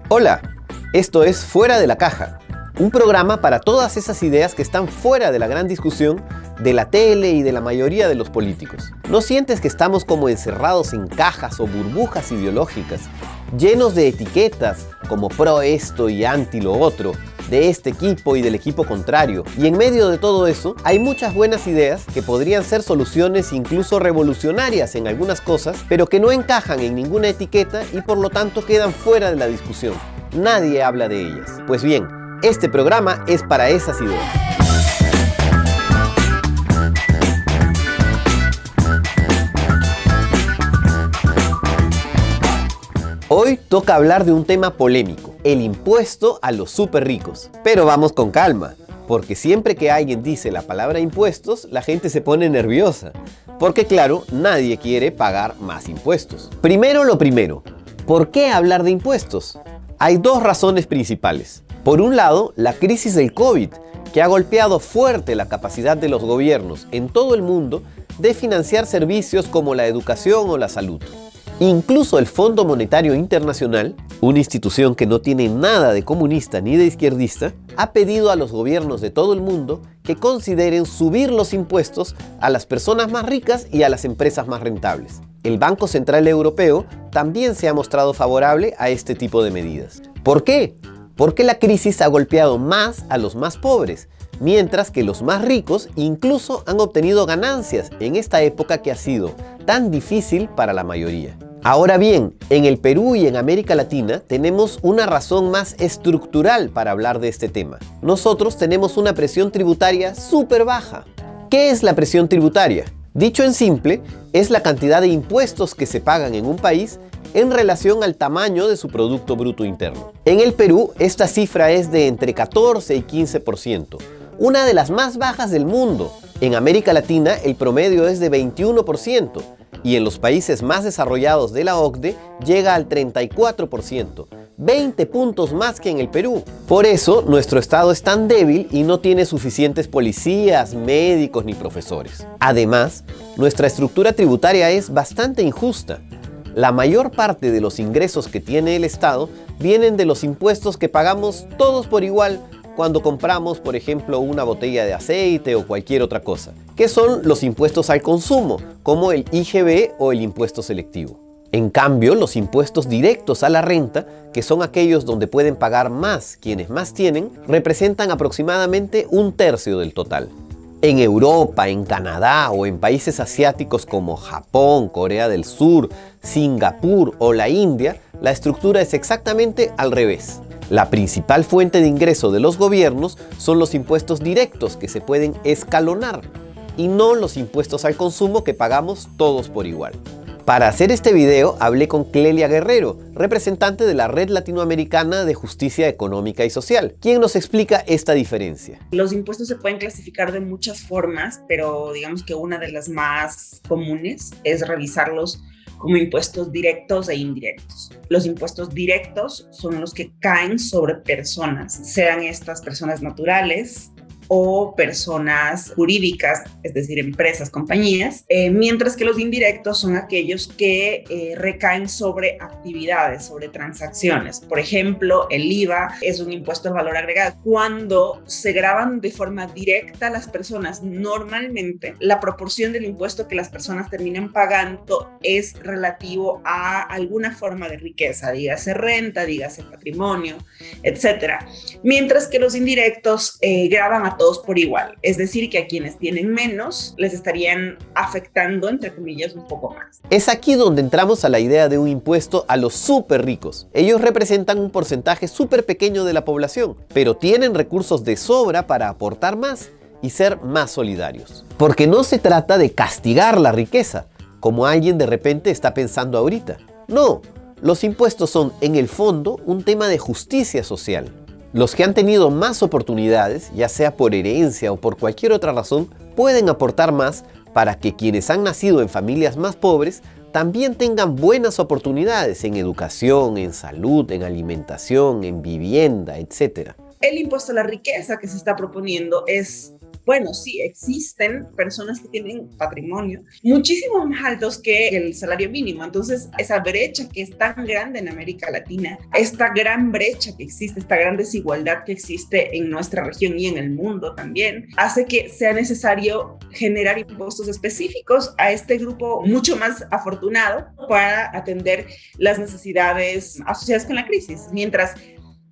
Hola, esto es Fuera de la Caja, un programa para todas esas ideas que están fuera de la gran discusión de la tele y de la mayoría de los políticos. ¿No sientes que estamos como encerrados en cajas o burbujas ideológicas, llenos de etiquetas como pro esto y anti lo otro, de este equipo y del equipo contrario? Y en medio de todo eso, hay muchas buenas ideas que podrían ser soluciones incluso revolucionarias en algunas cosas, pero que no encajan en ninguna etiqueta y por lo tanto quedan fuera de la discusión. Nadie habla de ellas. Pues bien, este programa es para esas ideas. Hoy toca hablar de un tema polémico, el impuesto a los súper ricos. Pero vamos con calma, porque siempre que alguien dice la palabra impuestos, la gente se pone nerviosa. Porque claro, nadie quiere pagar más impuestos. Primero lo primero, ¿por qué hablar de impuestos? Hay dos razones principales. Por un lado, la crisis del COVID, que ha golpeado fuerte la capacidad de los gobiernos en todo el mundo de financiar servicios como la educación o la salud. Incluso el Fondo Monetario Internacional, una institución que no tiene nada de comunista ni de izquierdista, ha pedido a los gobiernos de todo el mundo que consideren subir los impuestos a las personas más ricas y a las empresas más rentables. El Banco Central Europeo también se ha mostrado favorable a este tipo de medidas. ¿Por qué? Porque la crisis ha golpeado más a los más pobres, mientras que los más ricos incluso han obtenido ganancias en esta época que ha sido tan difícil para la mayoría. Ahora bien, en el Perú y en América Latina tenemos una razón más estructural para hablar de este tema. Nosotros tenemos una presión tributaria súper baja. ¿Qué es la presión tributaria? Dicho en simple, es la cantidad de impuestos que se pagan en un país en relación al tamaño de su Producto Bruto Interno. En el Perú, esta cifra es de entre 14 y 15%, una de las más bajas del mundo. En América Latina, el promedio es de 21%. Y en los países más desarrollados de la OCDE llega al 34%, 20 puntos más que en el Perú. Por eso, nuestro Estado es tan débil y no tiene suficientes policías, médicos ni profesores. Además, nuestra estructura tributaria es bastante injusta. La mayor parte de los ingresos que tiene el Estado vienen de los impuestos que pagamos todos por igual cuando compramos, por ejemplo, una botella de aceite o cualquier otra cosa, que son los impuestos al consumo, como el IGB o el impuesto selectivo. En cambio, los impuestos directos a la renta, que son aquellos donde pueden pagar más quienes más tienen, representan aproximadamente un tercio del total. En Europa, en Canadá o en países asiáticos como Japón, Corea del Sur, Singapur o la India, la estructura es exactamente al revés. La principal fuente de ingreso de los gobiernos son los impuestos directos que se pueden escalonar y no los impuestos al consumo que pagamos todos por igual. Para hacer este video hablé con Clelia Guerrero, representante de la Red Latinoamericana de Justicia Económica y Social, quien nos explica esta diferencia. Los impuestos se pueden clasificar de muchas formas, pero digamos que una de las más comunes es revisarlos como impuestos directos e indirectos. Los impuestos directos son los que caen sobre personas, sean estas personas naturales o personas jurídicas, es decir, empresas, compañías, mientras que los indirectos son aquellos que recaen sobre actividades, sobre transacciones. Por ejemplo, el IVA es un impuesto al valor agregado. Cuando se graban de forma directa las personas, normalmente la proporción del impuesto que las personas terminan pagando es relativo a alguna forma de riqueza, dígase renta, dígase patrimonio, etc. Mientras que los indirectos graban a todos por igual, es decir, que a quienes tienen menos les estarían afectando, entre comillas, un poco más. Es aquí donde entramos a la idea de un impuesto a los súper ricos. Ellos representan un porcentaje súper pequeño de la población, pero tienen recursos de sobra para aportar más y ser más solidarios. Porque no se trata de castigar la riqueza, como alguien de repente está pensando ahorita. No, los impuestos son, en el fondo, un tema de justicia social. Los que han tenido más oportunidades, ya sea por herencia o por cualquier otra razón, pueden aportar más para que quienes han nacido en familias más pobres también tengan buenas oportunidades en educación, en salud, en alimentación, en vivienda, etc. El impuesto a la riqueza que se está proponiendo es Bueno, sí, existen personas que tienen patrimonio muchísimo más altos que el salario mínimo. Entonces, esa brecha que es tan grande en América Latina, esta gran brecha que existe, esta gran desigualdad que existe en nuestra región y en el mundo también, hace que sea necesario generar impuestos específicos a este grupo mucho más afortunado para atender las necesidades asociadas con la crisis. Mientras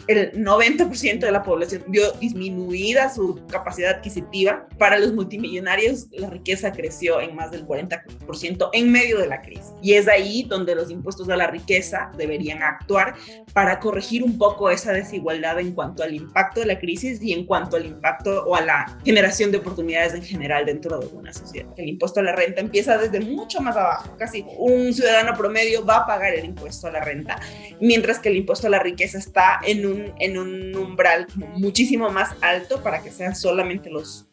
el 90% de la población vio disminuida su capacidad adquisitiva. Para los multimillonarios, la riqueza creció en más del 40% en medio de la crisis. Y es ahí donde los impuestos a la riqueza deberían actuar para corregir un poco esa desigualdad en cuanto al impacto de la crisis y en cuanto al impacto o a la generación de oportunidades en general dentro de una sociedad. El impuesto a la renta empieza desde mucho más abajo. Casi un ciudadano promedio va a pagar el impuesto a la renta, mientras que el impuesto a la riqueza está en un umbral muchísimo más alto para que sean solamente los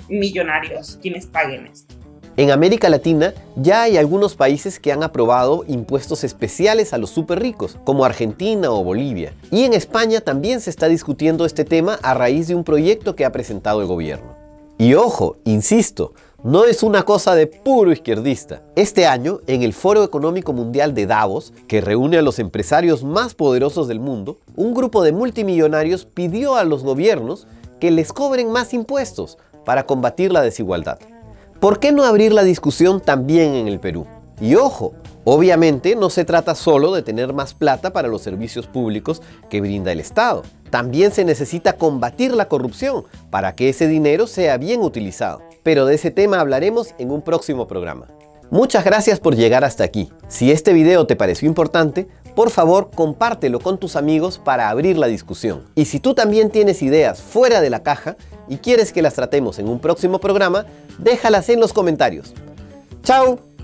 millonarios quienes paguen esto. En América Latina ya hay algunos países que han aprobado impuestos especiales a los súper ricos, como Argentina o Bolivia. Y en España también se está discutiendo este tema a raíz de un proyecto que ha presentado el gobierno. Y ojo, insisto, no es una cosa de puro izquierdista. Este año, en el Foro Económico Mundial de Davos, que reúne a los empresarios más poderosos del mundo, un grupo de multimillonarios pidió a los gobiernos que les cobren más impuestos para combatir la desigualdad. ¿Por qué no abrir la discusión también en el Perú? Y ojo, obviamente no se trata solo de tener más plata para los servicios públicos que brinda el Estado. También se necesita combatir la corrupción para que ese dinero sea bien utilizado. Pero de ese tema hablaremos en un próximo programa. Muchas gracias por llegar hasta aquí. Si este video te pareció importante, por favor compártelo con tus amigos para abrir la discusión. Y si tú también tienes ideas fuera de la caja y quieres que las tratemos en un próximo programa, déjalas en los comentarios. ¡Chao!